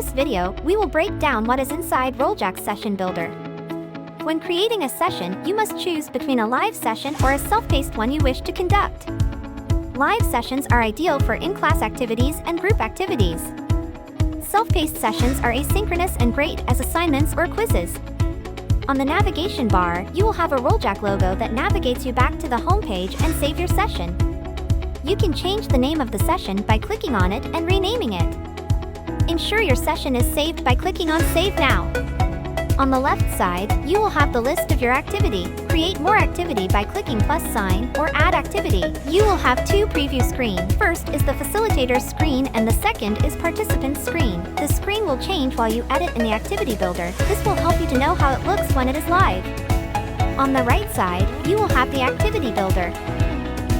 this video, we will break down what is inside Rolljak Session Builder. When creating a session, you must choose between a live session or a self-paced one you wish to conduct. Live sessions are ideal for in-class activities and group activities. Self-paced sessions are asynchronous and great as assignments or quizzes. On the navigation bar, you will have a Rolljak logo that navigates you back to the home page and save your session. You can change the name of the session by clicking on it and renaming it. Ensure your session is saved by clicking on Save Now. On the left side, you will have the list of your activity. Create more activity by clicking plus sign or add activity. You will have two preview screens. First is the facilitator's screen and the second is participant's screen. The screen will change while you edit in the activity builder. This will help you to know how it looks when it is live. On the right side, you will have the activity builder.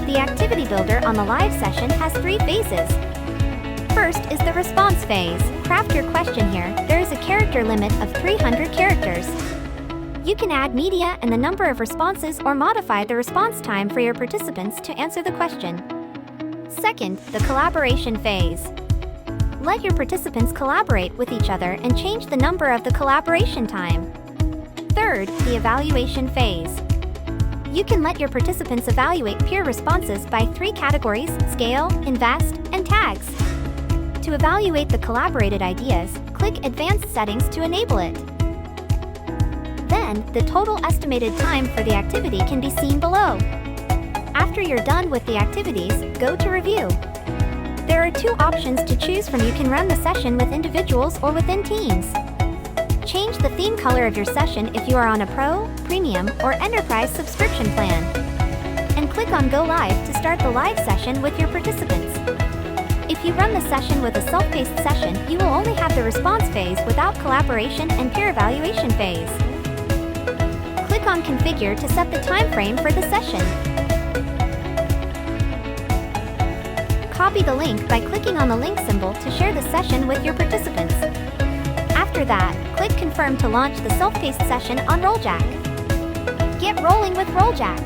The activity builder on the live session has 3 phases. First is the response phase. Craft your question here. There is a character limit of 300 characters. You can add media and the number of responses or modify the response time for your participants to answer the question. Second, the collaboration phase. Let your participants collaborate with each other and change the number of the collaboration time. Third, the evaluation phase. You can let your participants evaluate peer responses by 3 categories: scale, invest, and tags. To evaluate the collaborated ideas, click Advanced Settings to enable it. Then, the total estimated time for the activity can be seen below. After you're done with the activities, go to Review. There are 2 options to choose from. You can run the session with individuals or within teams. Change the theme color of your session if you are on a Pro, Premium, or Enterprise subscription plan. And click on Go Live to start the live session with your participants. If you run the session with a self-paced session, you will only have the response phase without collaboration and peer evaluation phase. Click on Configure to set the time frame for the session. Copy the link by clicking on the link symbol to share the session with your participants. After that, click Confirm to launch the self-paced session on Rolljak. Get rolling with Rolljak!